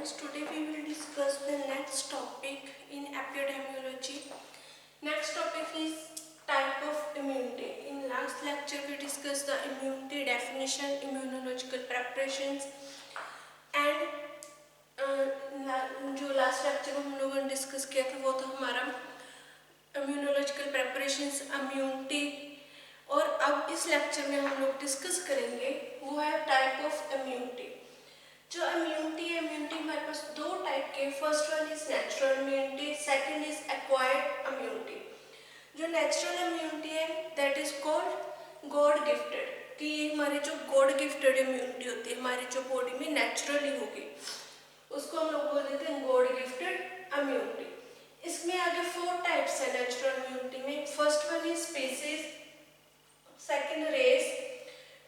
friends, today we will discuss the next topic in epidemiology. Next topic is type of immunity. In last lecture we discussed the immunity definition, immunological preparations and जो last lecture में हम लोगों ने discuss किया था वो था हमारा इम्यूनोलॉजिकल प्रेपरेशंस, इम्यूनिटी। और अब इस लेक्चर में हम लोग डिस्कस करेंगे वो है टाइप ऑफ इम्यूनिटी। जो इम्यूनिटी है, इम्यूनिटी हमारे पास दो टाइप के, first one is natural immunity, second is acquired immunity. जो नेचुरल इम्यूनिटी है that is called God gifted, कि ये हमारी जो गॉड गिफ्टेड इम्यूनिटी होती है, हमारी जो बॉडी में नेचुरली होगी, उसको हम लोग बोल देते हैं गॉड गिफ्टेड इम्यूनिटी। इसमें आगे 4 टाइप्स है नेचुरल इम्यूनिटी में। First one is species, second race,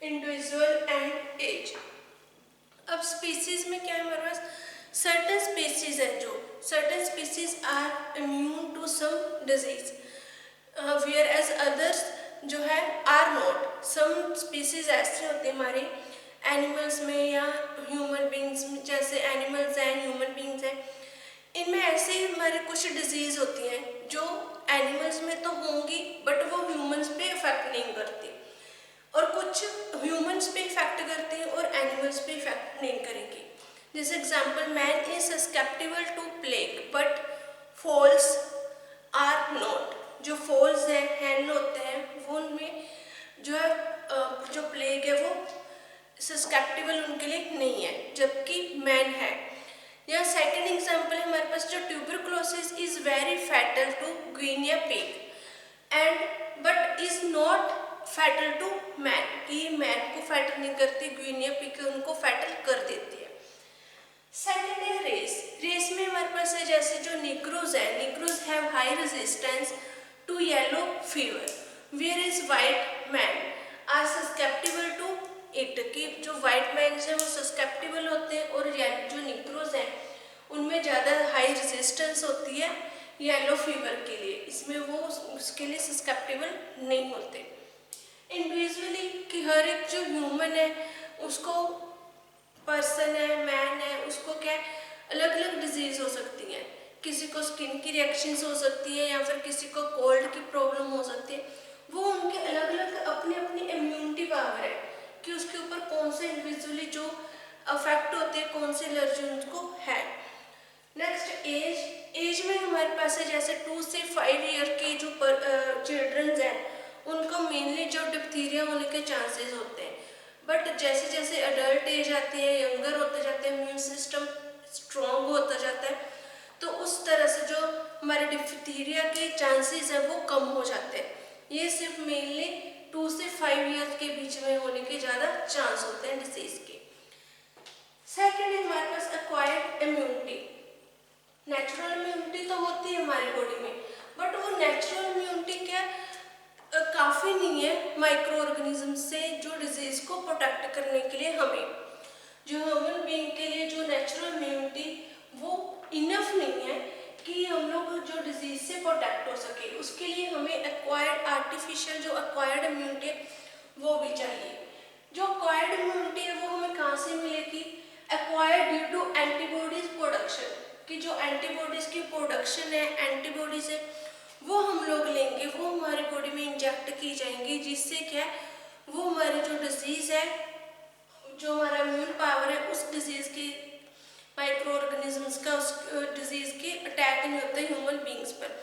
individual and age. अब स्पीसीज में क्या है हमारे पास, सर्टेन स्पीसीज है, जो certain species are immune to some disease whereas others जो है आर नॉट। सम स्पीसीज ऐसे होते हैं हमारे एनिमल्स में या ह्यूमन बींग्स में, जैसे एनिमल्स हैं, ह्यूमन बींग्स हैं, इनमें ऐसे ही हमारे कुछ डिजीज होती हैं जो एनिमल्स में तो होंगी बट वो ह्यूमंस पे इफेक्ट नहीं करती, और कुछ ह्यूमंस पे इफेक्ट करते हैं और एनिमल्स पे इफेक्ट नहीं करेंगी। जैसे example, man is susceptible to plague but fowls are not. जो फॉल्स हैं, हैन होते हैं, वो उनमें जो है जो प्लेग है वो सस्केप्टिबल उनके लिए नहीं है, जबकि मैन है। या सेकेंड एग्जाम्पल है हमारे पास, जो tuberculosis is very fatal to guinea pig and but is not fatal to man, कि मैन को फैटल नहीं करती, गुइनिया पिग उनको फैटल कर देती है। सेकेंड है रेस। रेस में हमारे पास है जैसे जो निग्रोज है, negroes have high resistance to yellow fever where is white man are susceptible to it, कि जो वाइट मैन है वो सस्केप्टिबल होते हैं और जो निग्रोज हैं उनमें ज़्यादा हाई रेजिस्टेंस होती है येलो फीवर के लिए, इसमें वो उसके लिए सस्केप्टिबल नहीं होते। इंडिविजुअली कि हर एक जो ह्यूमन है उसको, पर्सन है, मैन है, उसको क्या अलग अलग डिजीज हो सकती है। किसी को स्किन की रिएक्शंस हो सकती है या फिर किसी को कोल्ड की प्रॉब्लम हो सकती है। वो उनके अलग अलग अपनी अपनी इम्यूनिटी पावर है कि उसके ऊपर कौन से इंडिविजुअली जो अफेक्ट होते हैं, कौन से एलर्जी उनको है। Next as. एज में हमारे पास है जैसे 2 से 5 ईयर के जो चिल्ड्रंस हैं उनको मेनली जो डिप्थीरिया होने के चांसेस होते हैं, बट जैसे जैसे अडल्ट एज आती है, यंगर होते जाते हैं, इम्यून सिस्टम स्ट्रॉन्ग होता जाता है, तो उस तरह से जो हमारे डिप्थीरिया के चांसेस है वो कम हो जाते हैं। ये सिर्फ मेनली 2 से 5 ईयर के बीच में होने के ज़्यादा चांस होते हैं डिसीज के। सेकेंड है हमारे पास एक्वायर्ड इम्यूनिटी। नेचुरल इम्यूनिटी तो होती है हमारी बॉडी में, बट वो नेचुरल इम्यूनिटी क्या काफ़ी नहीं है माइक्रो ऑर्गेनिज्म से जो डिजीज को प्रोटेक्ट करने के लिए। हमें जो ह्यूमन बीइंग के लिए जो नेचुरल इम्यूनिटी वो इनफ नहीं है कि हम लोग जो डिजीज से प्रोटेक्ट हो सके, उसके लिए हमें एक्वायर्ड, आर्टिफिशियल जो एक्वायर्ड इम्यूनिटी है वो भी चाहिए। जो एक्वायर्ड इम्यूनिटी है वो हमें कहाँ से मिलेगी, acquired due to antibodies production, कि जो एंटीबॉडीज की प्रोडक्शन है, एंटीबॉडीज है वो हम लोग लेंगे, वो हमारी बॉडी में इंजेक्ट की जाएंगी, जिससे क्या वो हमारी जो डिजीज है, जो हमारा इम्यून पावर है उस डिजीज की, माइक्रो ऑर्गेनिजम्स का उस डिजीज के अटैक नहीं होते ह्यूमन बींग्स पर।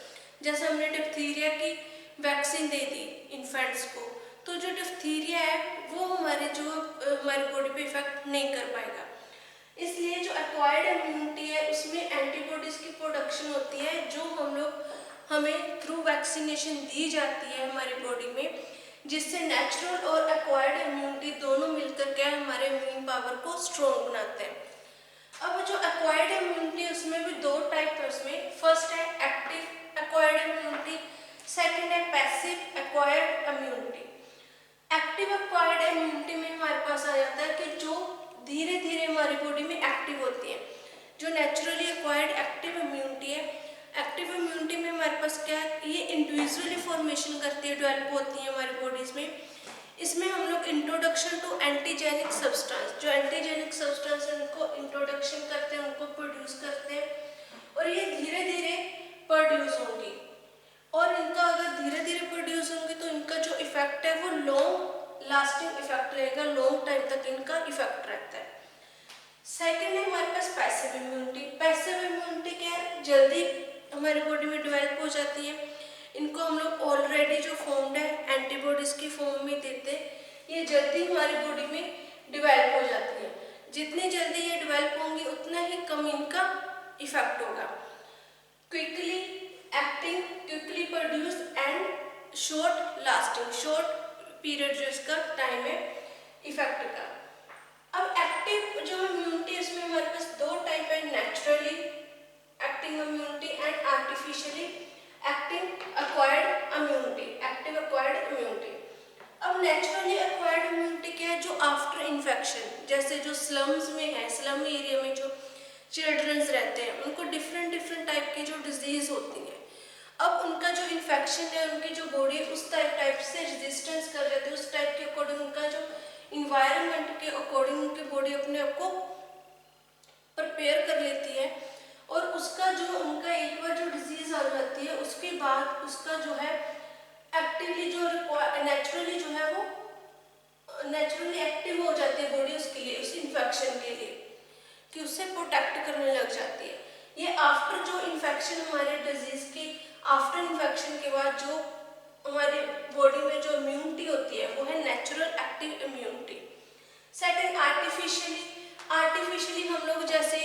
जैसे हमने डिप्थीरिया की वैक्सीन दे दी इन्फेंट्स को, तो जो डिप्थीरिया है वो हमारी बॉडी पे इफेक्ट नहीं कर पाएगा। इसलिए जो एक्वायर्ड इम्यूनिटी है उसमें एंटीबॉडीज की प्रोडक्शन होती है, जो हमें थ्रू वैक्सीनेशन दी जाती है हमारी बॉडी में, जिससे नेचुरल और एक्वायर्ड इम्यूनिटी दोनों मिलकर क्या हमारे इम्यून पावर को स्ट्रॉन्ग बनाते हैं। अब जो एक्वायर्ड इम्यूनिटी है उसमें भी 2 टाइप है उसमें। फर्स्ट है एक्टिव एक्वायर्ड इम्यूनिटी, सेकंड है passive acquired immunity. Active acquired immunity में हमारे पास आ जाता है कि जो धीरे धीरे हमारी बॉडी में एक्टिव होती है। जो नेचुरली एक्वायर्ड एक्टिव इम्यूनिटी है, एक्टिव इम्यूनिटी में हमारे पास क्या है, ये इंडिविजुअली फॉर्मेशन करती है, डेवलप होती है हमारी बॉडीज में। इसमें हम लोग इंट्रोडक्शन टू एंटीजेनिक सब्सटेंस, जो एंटीजेनिक सब्सटेंस है उनको इंट्रोडक्शन करते हैं, उनको प्रोड्यूस करते हैं और ये धीरे धीरे प्रोड्यूस होंगी। और इनका अगर धीरे धीरे प्रोड्यूस होंगे तो इनका जो इफेक्ट है वो लॉन्ग लास्टिंग इफेक्ट रहेगा, लॉन्ग टाइम तक इनका इफेक्ट रहता है। सेकेंड है हमारे पास पैसिव इम्यूनिटी। पैसिव इम्यूनिटी क्या है, जल्दी हमारी बॉडी में डेवलप हो जाती है। इनको हम लोग ऑलरेडी जो फॉर्म्ड है एंटीबॉडीज की फॉर्म में देते हैं, ये जल्दी हमारी बॉडी में डेवलप हो जाती है। जितनी जल्दी ये डेवलप होंगी उतना ही कम इनका इफेक्ट होगा। Quickly acting, quickly produce and short lasting, short period जो इसका टाइम है इफेक्ट का। अब एक्टिव जो इम्यूनिटी इसमें हमारे पास दो टाइप है, naturally acting immunity and artificially acting acquired immunity, active acquired immunity. अब नेचुरली अक्वायर्ड इम्यूनिटी क्या है, जो आफ्टर इन्फेक्शन, जैसे जो स्लम्स में है, स्लम एरिया में जो चिल्ड्रंस रहते हैं उनको डिफरेंट डिफरेंट टाइप की जो डिजीज होती है, अब उनका जो इन्फेक्शन है उनकी जो बॉडी उस टाइप से रेजिस्टेंस कर जाती है, उस टाइप के अकॉर्डिंग उनका जो इन्वायरमेंट के अकॉर्डिंग उनकी बॉडी अपने आप को प्रिपेयर कर लेती है और उसका जो उनका एक बार जो डिजीज आ जाती है उसके बाद उसका जो है एक्टिवली जो नेचुरली जो है वो नेचुरली एक्टिव हो जाती है बॉडी उसके लिए, उस इन्फेक्शन के लिए, कि उससे प्रोटेक्ट करने लग जाती है। ये आफ्टर जो इन्फेक्शन हमारे डिजीज की आफ्टर इन्फेक्शन के बाद जो हमारी बॉडी में जो इम्यूनिटी होती है वो है natural active immunity. Second artificially, artificially हम लोग जैसे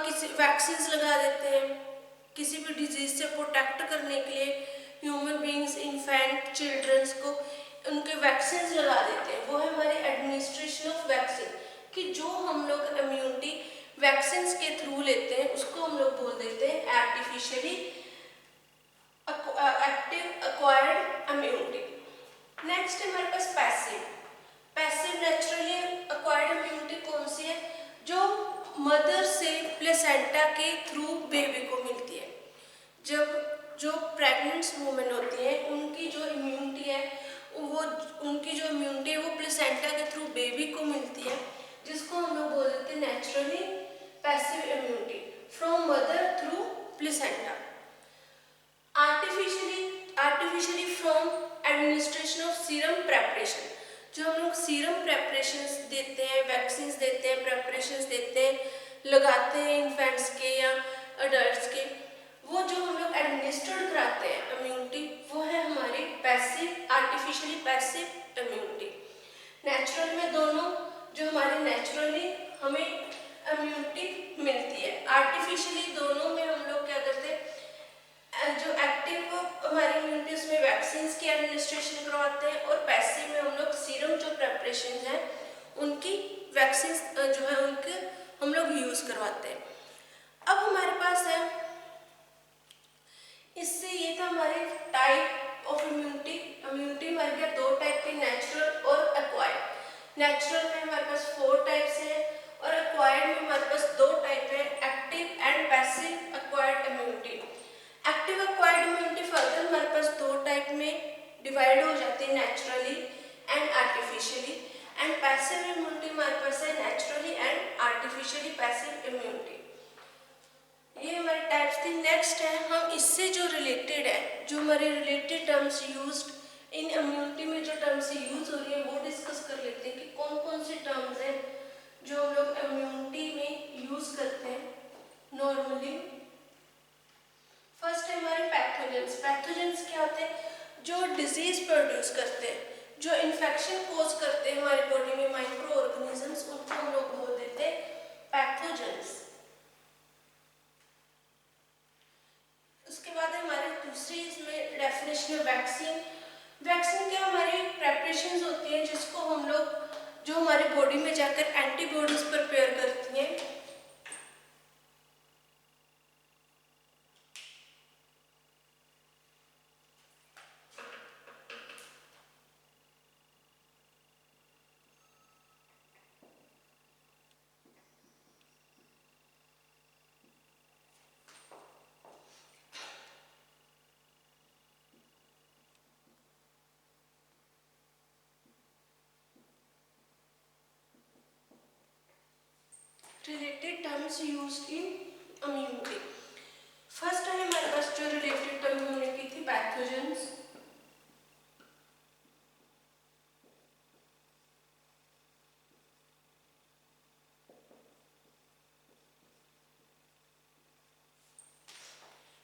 किसी वैक्सीन्स लगा देते हैं किसी भी डिजीज से प्रोटेक्ट करने के लिए, ह्यूमन बींग्स, इन्फेंट, चिल्ड्रंस को उनके वैक्सीन्स लगा देते हैं, वो है हमारी एडमिनिस्ट्रेशन ऑफ वैक्सीन, कि जो हम लोग इम्यूनिटी वैक्सीन्स के थ्रू लेते हैं उसको हम लोग बोल देते हैं artificially active acquired immunity. Next है हमारे पास passive. Passive naturally acquired immunity कौन सी है, जो मदर से प्लेसेंटा के थ्रू बेबी को मिलती है। जब जो प्रेग्नेंट वुमेन होती हैं उनकी जो इम्यूनिटी है वो उनकी जो इम्यूनिटी है वो प्लेसेंटा के थ्रू बेबी को मिलती है, जिसको हम लोग बोल देते हैं naturally passive immunity from mother through placenta. Artificially from administration of serum preparation, जो हम लोग सीरम प्रेपरेशंस देते हैं, वैक्सीन्स देते हैं, प्रेपरेशंस देते हैं, लगाते हैं इन्फेंट्स के या अडल्ट्स के, वो जो हम लोग एडमिनिस्टर्ड कराते हैं इम्यूनिटी वो है हमारी passive, artificially passive immunity. Natural में दोनों जो हमारी नेचुरली हमें इम्यूनिटी मिलती है, आर्टिफिशियली दोनों में हम लोग क्या करते हैं, जो एक्टिव हमारी इम्यूनिटी उसमें वैक्सीन्स की एडमिनिस्ट्रेशन करवाते हैं और पैसिव में हम लोग सीरम जो प्रेपरेशन हैं उनकी वैक्सीन्स जो है उनके हम लोग यूज करवाते हैं। अब हमारे पास है, इससे ये था हमारे टाइप ऑफ इम्यूनिटी। इम्यूनिटी हमारे पास दो टाइप के, नेचुरल और एक्वायर्ड। नेचुरल में हमारे पास 4 टाइप्स हैं और एक्वायर्ड में हमारे पास 2 टाइप है, active and passive acquired immunity. Active acquired immunity further हमारे पास 2 टाइप में डिवाइड हो जाती है, naturally and artificially, and passive immunity हमारे पास है naturally and artificially passive immunity. ये हमारे टाइप्स थी। नेक्स्ट है हम इससे जो रिलेटेड है, जो हमारे related terms used in immunity में जो टर्म्स यूज हो रही है वो डिस्कस कर लेते हैं कि कौन कौन से टर्म्स हैं जो हम लोग इम्यूनिटी में यूज करते हैं नॉर्मली। फर्स्ट है हमारे पैथोजेंस। पैथोजेंस क्या होते हैं, जो डिजीज प्रोड्यूस करते हैं, जो इन्फेक्शन कोज करते हैं हमारी बॉडी में माइक्रो ऑर्गेनिजम्स, उनको हम लोग बोल देते हैं पैथोजेंस। उसके बाद हमारे दूसरी इसमें डेफिनेशन है वैक्सीन। वैक्सीन क्या हमारी प्रेपरेशंस होती हैं जिसको हम लोग जो हमारी बॉडी में जाकर एंटीबॉडीज प्रिपेयर करती हैं। Related terms used in immunity. First है हमारे पास जो रिलेटेड टर्म हमने की थी पैथोजेंस।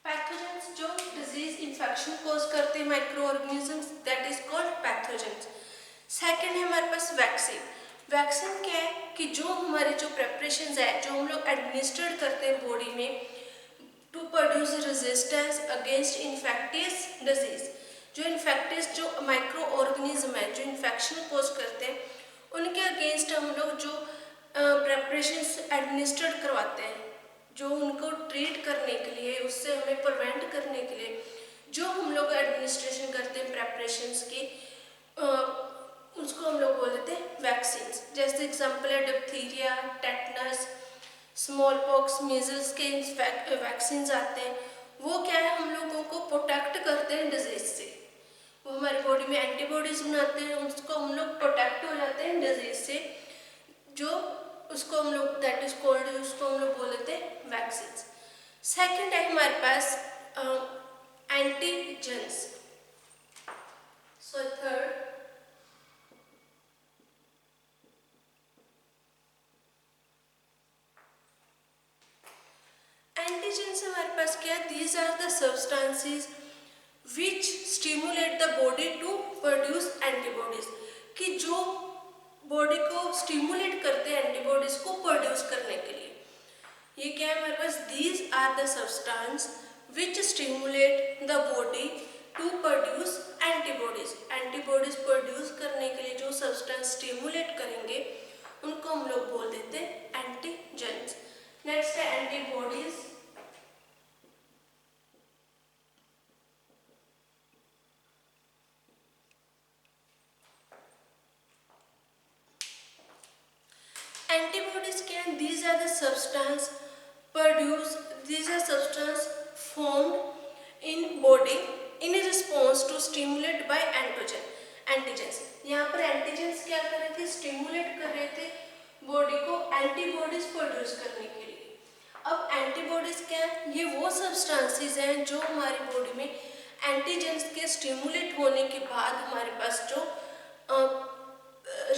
पैथोजेंस जो डिजीज इन्फेक्शन कॉज करते हैं micro organisms, that is called pathogens. Second है हमारे पास वैक्सीन। वैक्सीन क्या है कि जो हमारे जो प्रेपरेशंस है जो हम लोग एडमिनिस्ट्रेट करते हैं बॉडी में to produce resistance against infectious disease. जो इन्फेक्टियस जो माइक्रो ऑर्गेनिज्म है जो इन्फेक्शन कॉज करते हैं उनके अगेंस्ट हम लोग जो प्रेपरेशंस एडमिनिस्ट्रेट करवाते हैं, जो उनको ट्रीट करने के लिए, उससे हमें प्रिवेंट करने के लिए जो हम लोग एडमिनिस्ट्रेशन करते हैं प्रेपरेशंस की, उसको हम लोग बोल देते हैं वैक्सीन्स। जैसे एग्जांपल है diphtheria, tetanus, small pox, measles के वैक्सीन्स आते हैं। वो क्या है, हम लोगों को प्रोटेक्ट करते हैं डिजीज से। वो हमारी बॉडी में एंटीबॉडीज बनाते हैं, उसको हम लोग प्रोटेक्ट हो जाते हैं डिजीज से, जो उसको हम लोग दैट इज कॉल्ड, उसको हम लोग बोल देते हैं वैक्सीन्स। सेकेंड है हमारे पास एंटीजेंस। सो थर्ड एंटीजेंस हमारे पास क्या है, these are the substances which stimulate the body to produce antibodies, कि जो बॉडी को स्टिमुलेट करते हैं एंटीबॉडीज को प्रोड्यूस करने के लिए। ये क्या है हमारे पास, these are the substance which stimulate the body to produce antibodies. Antibodies produce करने के लिए जो सब्सटेंस स्टिमुलेट करेंगे उनको हम लोग बोल देते हैं एंटीजेंस। नेक्स्ट है एंटीबॉडीज। एंटीबॉडीज क्या है, these are the substance produce, these are substance formed in body in response to stimulate by antigens. यहाँ पर एंटीजेंस क्या कर रहे थे, स्टिमुलेट कर रहे थे बॉडी को एंटीबॉडीज प्रोड्यूस करने के लिए। अब एंटीबॉडीज क्या है, ये वो सब्सटेंसेस हैं जो हमारी बॉडी में एंटीजेंस के स्टिमुलेट होने के बाद हमारे पास जो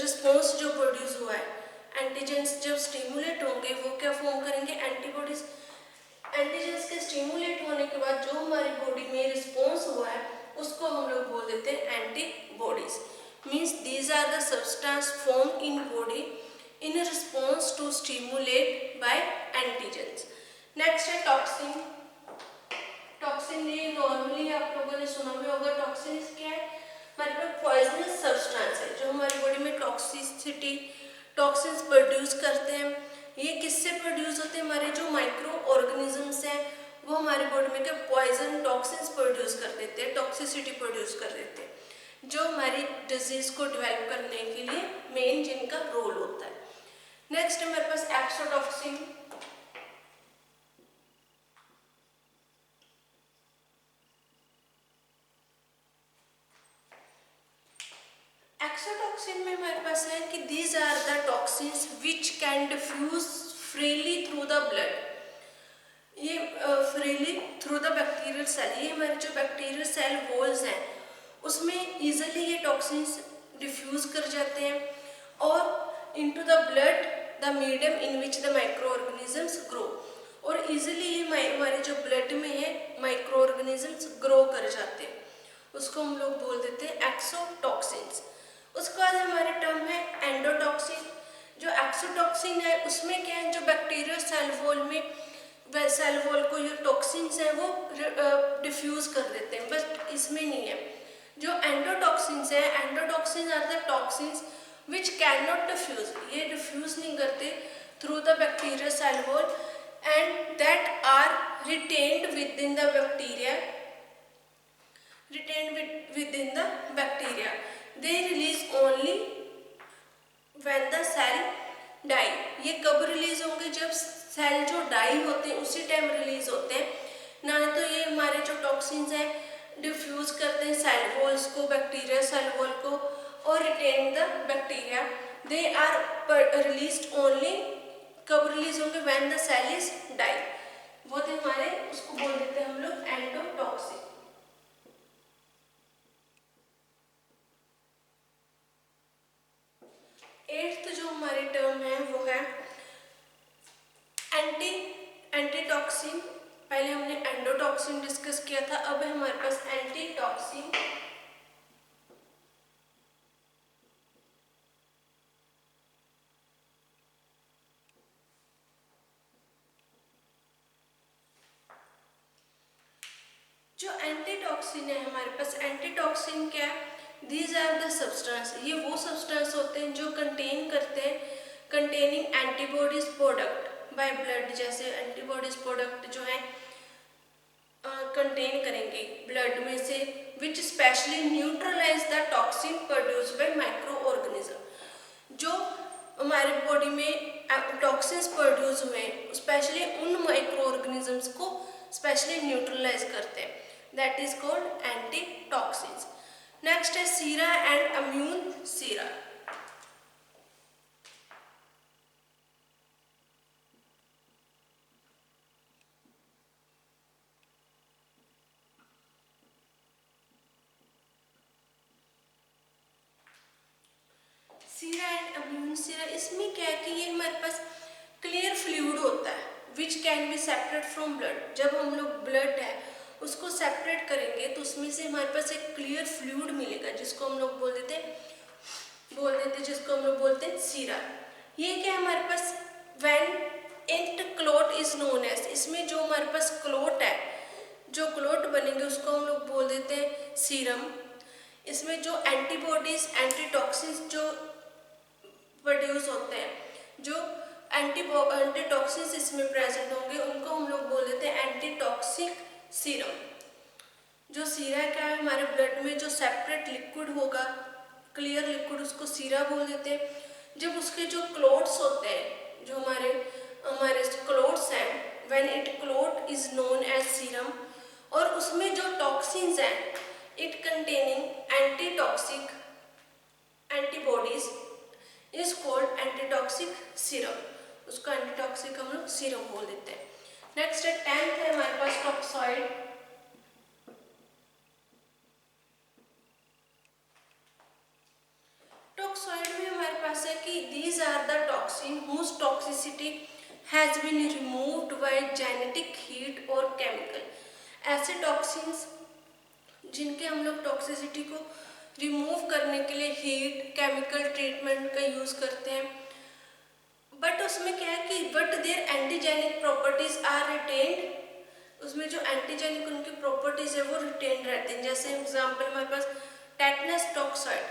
रिस्पॉन्स जो प्रोड्यूस हुआ है, एंटीजेंस जब स्टिमुलेट होंगे वो क्या फॉर्म करेंगे, एंटीबॉडीज। एंटीजेंस के स्टिमुलेट होने के बाद जो हमारी बॉडी में रिस्पॉन्स हुआ है उसको हम लोग बोल देते हैं antibodies. Means these are the substance form in body in response to stimulate by antigens. Next है टॉक्सिन। टॉक्सिन ये नॉर्मली आप लोगों ने सुना भी होगा। टॉक्सिन क्या है, हमारे पास पॉइजनस सब्सटेंस है जो हमारी बॉडी में टॉक्सिसिटी, टॉक्सिन्स प्रोड्यूस करते हैं। ये किससे प्रोड्यूस होते हैं, हमारे जो माइक्रो ऑर्गेनिजम्स हैं वो हमारी बॉडी में क्या पॉइजन टॉक्सिन्स प्रोड्यूस कर देते हैं, टॉक्सिसिटी प्रोड्यूस कर देते हैं, जो हमारी डिजीज को डेवलप करने के लिए मेन जिनका रोल होता है। नेक्स्ट है हमारे पास एक्सोटॉक्सिन। एक्सोटॉक्सिन में हमारे पास है कि these are the toxins which can diffuse freely through the blood. ये freely through the bacterial cell, ये हमारे जो बैक्टीरियल सेल वॉल्स हैं उसमें इजीली ये टॉक्सिन्स डिफ्यूज कर जाते हैं और into the blood the medium in which the micro organisms grow, और इजीली ये हमारे जो ब्लड में है माइक्रो ऑर्गेनिजम्स ग्रो कर जाते हैं, उसको हम लोग बोल देते हैं एक्सोटॉक्सिन्स। उसके बाद हमारे टर्म है एंडोटॉक्सिन। जो एक्सोटॉक्सिन है उसमें क्या है, जो बैक्टीरियल सेल वॉल में सेल वॉल को जो टॉक्सिन्स हैं वो डिफ्यूज कर देते हैं, बट इसमें नहीं है। जो एंडोटॉक्सिन्स है, endotoxin are the toxins which can not diffuse, ये डिफ्यूज नहीं करते through the bacterial cell wall and that are retained within the bacteria, retained within the bacteria. They release only when the cell die. ये कब release होंगे, जब cell जो die होते हैं उसी टाइम रिलीज होते हैं, ना तो ये हमारे जो टॉक्सिन्स हैं डिफ्यूज करते हैं सेल वॉल्स को, बैक्टीरिया सेल वॉल को, और retain the bacteria. They are released only, कब release when the cell is die, वो थे हमारे, उसको बोल देते हैं हम लोग एंडोटॉक्सिन। एट्थ जो हमारी टर्म है वो है एंटीटॉक्सिन। पहले हमने एंडोटॉक्सिन डिस्कस किया था, अब है हमारे पास एंटीटॉक्सिन। जो एंटीटॉक्सिन है हमारे पास, एंटीटॉक्सिन क्या है? दीज आर द सब्सटेंस, ये वो सब्सटेंस होते हैं जो कंटेन करते हैं, containing antibodies product by blood, जैसे एंटीबॉडीज प्रोडक्ट जो है कंटेन करेंगे ब्लड में से, which specially neutralize the toxin produce by micro organism. जो हमारे बॉडी में टॉक्सिन्स प्रोड्यूस हुए स्पेशली उन माइक्रो ऑर्गेनिजम्स को स्पेशली न्यूट्रलाइज करते हैं, that is called antitoxins. Next है sera and immune Sira. Sira and immune सीरा, इसमें क्या है कि ये हमारे पास क्लियर फ्लूइड होता है which can be separate from blood. जब हम लोग ब्लड है उसको सेपरेट करेंगे तो उसमें से हमारे पास एक क्लियर फ्लूइड मिलेगा, जिसको हम लोग बोल देते जिसको हम लोग बोलते हैं सीरा। ये क्या है हमारे पास, when it clot is known as, इसमें जो हमारे पास क्लॉट है, जो क्लॉट बनेंगे उसको हम लोग बोल देते हैं सीरम। इसमें जो एंटीबॉडीज एंटीटॉक्सिन्स जो प्रोड्यूस होते हैं, जो एंटीटॉक्सिन्स इसमें प्रेजेंट होंगे, उनको हम लोग बोल देते हैं एंटीटॉक्सिक सीरम। जो सीरा क्या है हमारे ब्लड में जो सेपरेट लिक्विड होगा, क्लियर लिक्विड, उसको सीरा बोल देते हैं। जब उसके जो क्लोट्स होते हैं, जो हमारे क्लोट्स हैं, when it clot is known as serum, और उसमें जो टॉक्सिन्स हैं it containing antitoxic antibodies is called antitoxic serum, उसको एंटीटॉक्सिक हम लोग सीरम बोल देते हैं। नेक्स्ट है 10th है हमारे पास टॉक्सॉइड। टॉक्सॉइड में हमारे पास है कि these are the toxin whose toxicity has been removed by genetic heat और केमिकल। ऐसे टॉक्सिन्स जिनके हम लोग टॉक्सिसिटी को रिमूव करने के लिए हीट केमिकल ट्रीटमेंट का यूज करते हैं, बट उसमें क्या है कि but their antigenic properties are retained, उसमें जो एंटीजेनिक उनकी प्रॉपर्टीज है वो रिटेन रहते हैं। जैसे एग्जांपल हमारे पास टेटनस टॉक्साइड,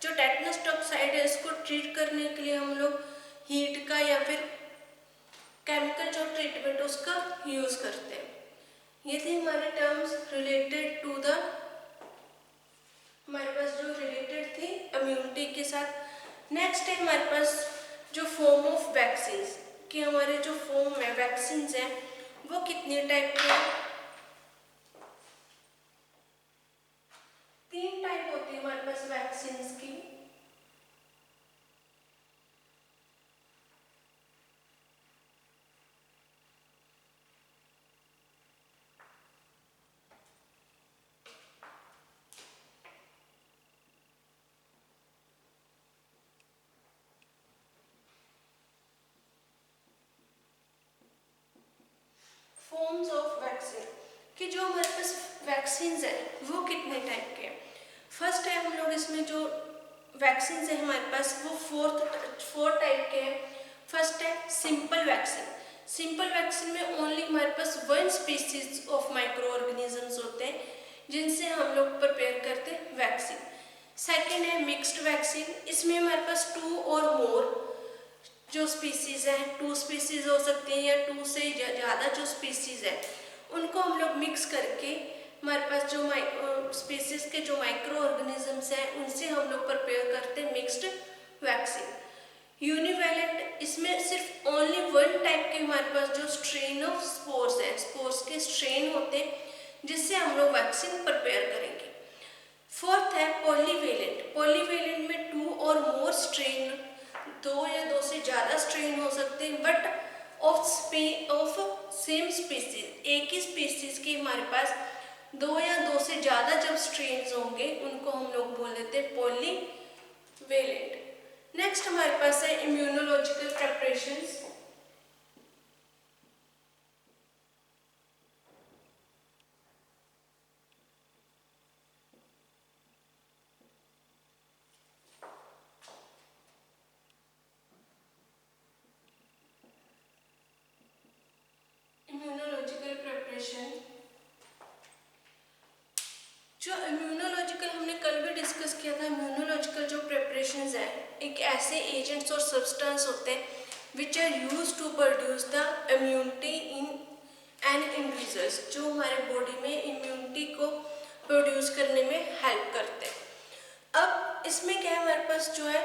जो टेटनस टॉक्साइड है इसको ट्रीट करने के लिए हम लोग हीट का या फिर केमिकल जो ट्रीटमेंट उसका यूज करते हैं। ये थे हमारे टर्म्स रिलेटेड टू द, हमारे पास जो रिलेटेड थी इम्यूनिटी के साथ। नेक्स्ट है हमारे पास जो फॉर्म ऑफ वैक्सीन, कि हमारे जो फॉर्म है वैक्सीन हैं वो कितने टाइप के हैं। 3 टाइप होती है हमारे पास वैक्सीन की। फॉर्म्स ऑफ वैक्सीन, कि जो हमारे पास वैक्सीन है वो कितने टाइप के हैं। फर्स्ट है हम लोग इसमें जो वैक्सीन है हमारे पास वो 4 टाइप के हैं। फर्स्ट है सिंपल वैक्सीन। सिंपल वैक्सीन में ओनली हमारे पास 1 स्पीसीज ऑफ माइक्रो ऑर्गेनिजम्स होते हैं जिनसे हम लोग प्रिपेयर करते हैं वैक्सीन। सेकेंड है मिक्स्ड वैक्सीन, इसमें हमारे पास 2 और मोर जो स्पीसीज हैं, 2 स्पीसीज हो सकती हैं या 2 से ज़्यादा जो स्पीसीज है उनको हम लोग मिक्स करके हमारे पास जो स्पीसीज के जो माइक्रो ऑर्गेनिजम्स हैं उनसे हम लोग प्रिपेयर करते हैं मिक्स्ड वैक्सीन। यूनिवैलेंट, इसमें सिर्फ ओनली 1 टाइप के हमारे पास जो स्ट्रेन ऑफ स्पोर्स है, स्पोर्स के स्ट्रेन होते हैं जिससे हम लोग वैक्सीन प्रिपेयर करेंगे। फोर्थ है पॉलीवेलेंट। पॉलीवेलेंट में 2 और मोर स्ट्रेन, 2 या 2 से ज़्यादा स्ट्रेन हो सकते हैं, बट ऑफ सेम स्पीसीज, एक ही स्पीसीज की हमारे पास दो या दो से ज़्यादा जब स्ट्रेन्स होंगे उनको हम लोग बोल देते हैं पॉलीवेलेंट। नेक्स्ट हमारे पास है इम्यूनोलॉजिकल प्रेपरेशंस। इम्यूनोलॉजिकल प्रेपरेशन, जो इम्यूनोलॉजिकल हमने कल भी डिस्कस किया था, इम्यूनोलॉजिकल जो प्रेपरेशंस है एक ऐसे एजेंट्स और सब्सटेंस होते हैं which are use to produce the immunity in an individuals, जो हमारे बॉडी में इम्यूनिटी को प्रोड्यूस करने में हेल्प करते हैं। अब इसमें क्या है, हमारे पास जो है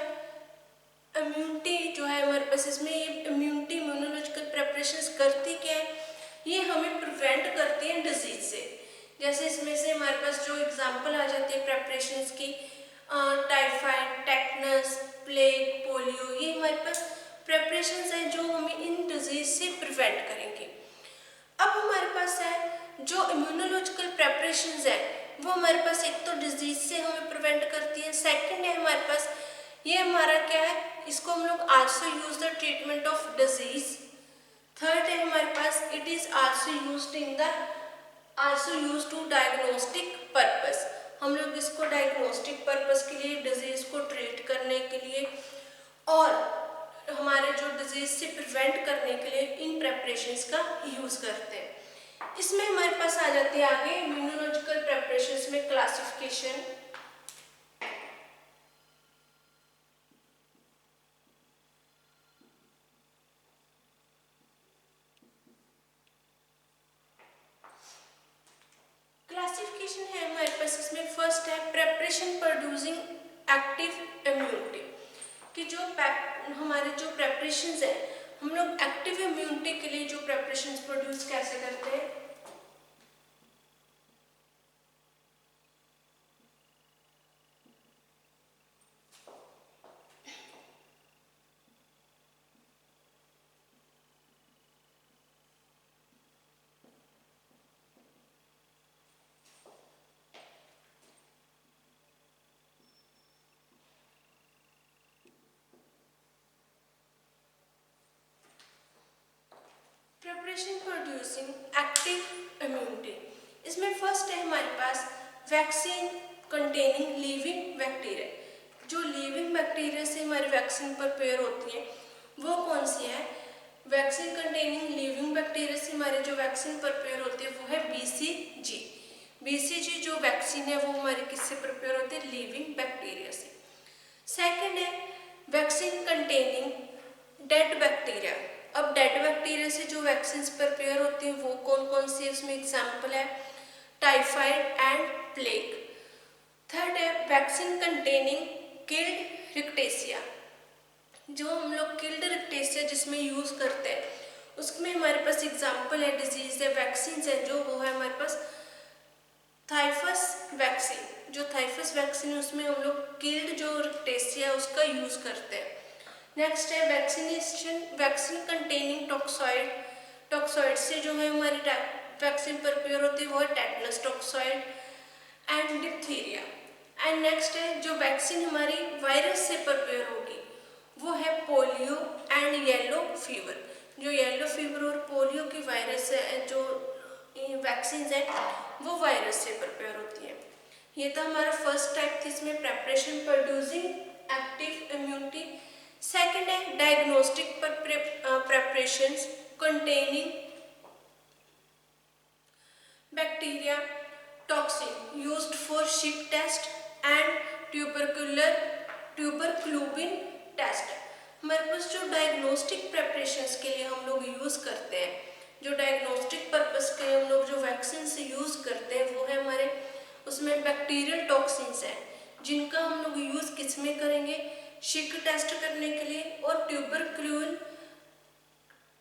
इम्यूनिटी जो है हमारे पास, इसमें ये इम्यूनिटी इम्यूनोलॉजिकल प्रेपरेशंस करती क्या है, ये हमें प्रिवेंट करती है डिजीज से। जैसे इसमें से हमारे पास जो एग्जांपल आ जाती है प्रेपरेशंस की, टाइफाइड, टेटनस, प्लेग, पोलियो, ये हमारे पास प्रेपरेशंस हैं जो हमें इन डिजीज से प्रिवेंट करेंगे। अब हमारे पास है जो इम्यूनोलॉजिकल प्रेपरेशंस है वो हमारे पास एक तो डिजीज से हमें प्रिवेंट करती है, सेकंड है हमारे पास ये हमारा क्या है, इसको हम लोग also use the treatment of disease. Third है हमारे पास it is also use to diagnostic purpose, हम लोग इसको डायग्नोस्टिक पर्पस के लिए, डिजीज को ट्रीट करने के लिए और हमारे जो डिजीज से प्रिवेंट करने के लिए इन प्रेपरेशंस का यूज करते हैं। इसमें हमारे पास आ जाती है आगे इम्यूनोलॉजिकल प्रेपरेशंस में क्लासिफिकेशन। क्लासिफिकेशन है हमारे पास, इसमें फर्स्ट है प्रेपरेशन प्रोड्यूसिंग एक्टिव इम्यूनिटी, कि जो हमारे जो प्रेपरेशंस है हम लोग एक्टिव इम्यूनिटी के लिए जो प्रेपरेशंस प्रोड्यूस कैसे करते हैं। प्रेपरेशन प्रोड्यूसिंग एक्टिव इम्यूनिटी, इसमें फर्स्ट है हमारे पास वैक्सीन कंटेनिंग लिविंग बैक्टीरिया, जो लिविंग बैक्टीरिया से हमारी वैक्सीन प्रिपेयर होती है वो कौन सी है, वैक्सीन कंटेनिंग लिविंग बैक्टीरिया से हमारी जो वैक्सीन प्रिपेयर होती है वो है BCG। BCG जो वैक्सीन है वो हमारी किससे प्रिपेयर होती है, लिविंग बैक्टीरिया से। सेकेंड है वैक्सीन कंटेनिंग डेड बैक्टीरिया, अब डेड बैक्टीरिया से जो वैक्सीन प्रिपेयर होती हैं वो कौन कौन सी है, उसमें एग्जाम्पल है टाइफाइड एंड प्लेग। थर्ड है वैक्सीन कंटेनिंग किल्ड रिक्टेशिया, जो हम लोग किल्ड रिक्टेशिया जिसमें यूज करते हैं उसमें हमारे पास एग्जाम्पल है डिजीज है, वैक्सीन है जो वो है हमारे पास थाइफस वैक्सीन, जो थाइफस वैक्सीन है उसमें हम लोग किल्ड जो रिक्टेशिया उसका यूज करते हैं। नेक्स्ट है वैक्सीन कंटेनिंग टॉक्सॉइड, टॉक्सॉइड से जो है हमारी वैक्सीन प्रिपेयर होती है वो है tetanus toxoid and diphtheria. And next है जो वैक्सीन हमारी वायरस से प्रिपेयर होगी वो है पोलियो एंड येलो फीवर, जो येलो फीवर और पोलियो की वायरस है जो वैक्सीन है वो वायरस से प्रिपेयर होती है। ये था हमारा फर्स्ट टाइप थी, इसमें preparation producing active immunity. Second है diagnostic preparations containing bacteria toxin used for Schick test and tuberculin test। हमारे पास जो डायग्नोस्टिक प्रेपरेशंस के लिए हम लोग यूज़ करते हैं, जो डायग्नोस्टिक पर्पस के लिए हम लोग जो वैक्सीन से यूज़ करते हैं वो है हमारे उसमें बैक्टीरियल टॉक्सिन्स हैं जिनका हम लोग यूज़ किस में करेंगे, शिक टेस्ट करने के लिए और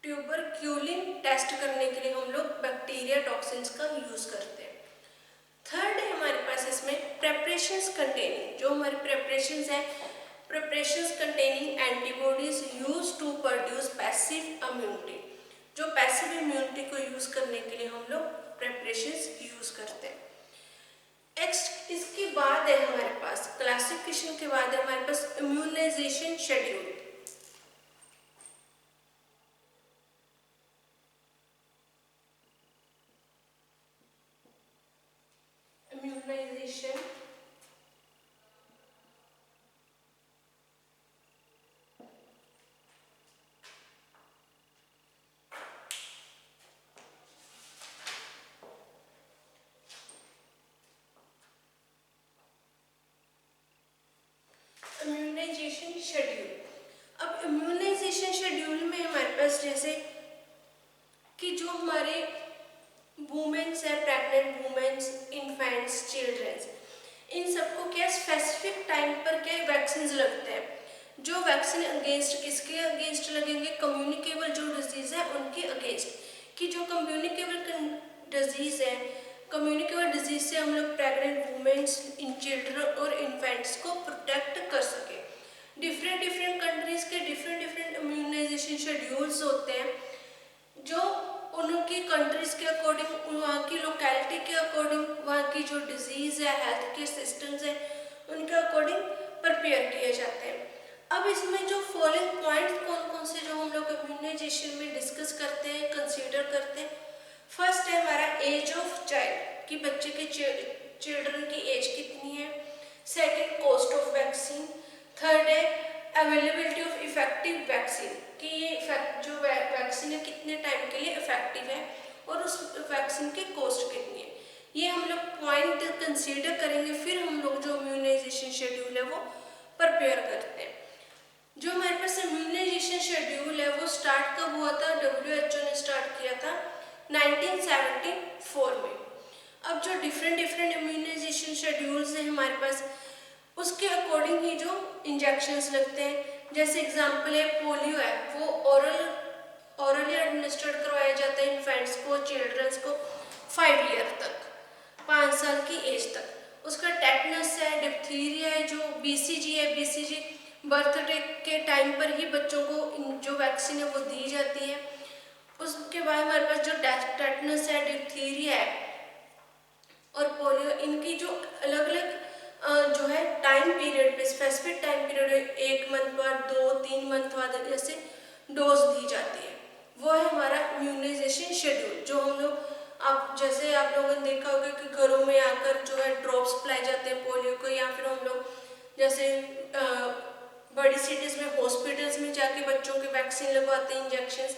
ट्यूबरक्यूलिन टेस्ट करने के लिए हम लोग बैक्टीरिया टॉक्सिन्स का यूज करते हैं। थर्ड है हमारे पास इसमें प्रेपरेशंस कंटेनिंग, जो हमारे प्रेपरेशंस है preparations containing antibodies use to produce passive immunity, जो पैसिव इम्यूनिटी को यूज करने के लिए हम लोग प्रेपरेशंस यूज करते हैं। नेक्स्ट इसके बाद है हमारे पास क्लासिफिकेशन के बाद है हमारे पास immunization schedule. Immunization immunization schedule. अब इम्यूनाइजेशन शेड्यूल में हमारे पास जैसे कि जो हमारे वुमेन्स है, प्रेग्नेंट वुमेन्स, इन्फेंट्स, चिल्ड्रंस, इन सबको क्या स्पेसिफिक टाइम पर क्या वैक्सीन लगते हैं। जो वैक्सीन अगेंस्ट किसके अगेंस्ट लगेंगे, कम्युनिकेबल जो डिजीज है उनके अगेंस्ट। कि जो कम्युनिकेबल डिजीज है, कम्युनिकेबल डिजीज से हम लोग प्रेग्नेंट वुमेन्स, इन चिल्ड्रन और इन्फेंट्स को प्रोटेक्ट कर सके। डिफरेंट डिफरेंट कंट्रीज के डिफरेंट डिफरेंट इम्यूनाइजेशन शेड्यूल्स होते हैं, जो उनकी कंट्रीज के अकॉर्डिंग, वहाँ की लोकेलिटी के अकॉर्डिंग, वहाँ की जो डिजीज है, हेल्थ केयर सिस्टम्स है, उनके अकॉर्डिंग प्रिपेयर किए जाते हैं। अब इसमें जो फॉलोइंग पॉइंट्स कौन कौन से जो हम लोग इम्यूनाइजेशन में डिस्कस करते हैं, कंसीडर करते हैं। फर्स्ट है हमारा एज ऑफ चाइल्ड, कि बच्चे के चिल्ड्रन की एज कितनी है। Second, cost of vaccine. Third है अवेलेबिलिटी ऑफ इफेक्टिव वैक्सीन, कि ये जो वैक्सीन है कितने टाइम के लिए इफेक्टिव है और उस वैक्सीन की कॉस्ट कितनी है। ये हम लोग पॉइंट कंसीडर करेंगे, फिर हम लोग जो इम्यूनाइजेशन शेड्यूल है वो प्रिपेयर करते हैं। जो हमारे पास इम्यूनाइजेशन शेड्यूल है वो स्टार्ट कब हुआ था, WHO ने स्टार्ट किया था 1974 में। अब जो डिफरेंट डिफरेंट इम्यूनाइजेशन शेड्यूल्स हैं हमारे पास, उसके अकॉर्डिंग ही जो इंजेक्शंस लगते हैं। जैसे एग्जांपल है पोलियो है, वो ओरली एडमिनिस्ट्रेट करवाया जाता है इन्फेंट्स को, चिल्ड्रंस को 5 ईयर तक, 5 साल की एज तक। उसका टेटनस है, डिप्थीरिया है, जो BCG है, BCG बर्थडे के टाइम पर ही बच्चों को जो वैक्सीन है वो दी जाती है। उसके बाद हमारे पास जो टेटनस है, डिप्थीरिया है और पोलियो, इनकी जो अलग अलग जो है टाइम पीरियड पे, स्पेसिफिक टाइम पीरियड 1 मंथ बाद, 2-3 मंथ बाद जैसे डोज दी जाती है, वो है हमारा इम्यूनाइजेशन शेड्यूल। जो हम लोग जैसे आप लोगों ने देखा होगा कि घरों में आकर जो है ड्रॉप्स पिलाए जाते हैं पोलियो को, या फिर हम लोग जैसे बड़ी सिटीज में हॉस्पिटल्स में जाके बच्चों के वैक्सीन लगवाते हैं, इंजेक्शंस।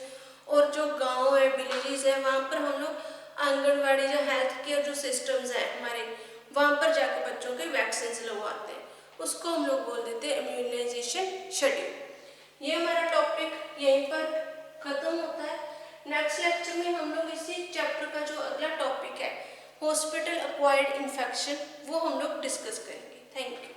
और जो गांव है, विलेजेस है, वहाँ पर हम लोग आंगनबाड़ी जो हेल्थ केयर जो सिस्टम्स हैं हमारे, वहाँ पर जाके बच्चों के वैक्सीन लगवाते हैं। उसको हम लोग बोल देते हैं इम्यूनाइजेशन शेड्यूल। ये हमारा टॉपिक यहीं पर खत्म होता है। नेक्स्ट लेक्चर में हम लोग इसी चैप्टर का जो अगला टॉपिक है हॉस्पिटल एक्वायर्ड इन्फेक्शन, वो हम लोग डिस्कस करेंगे। Thank you.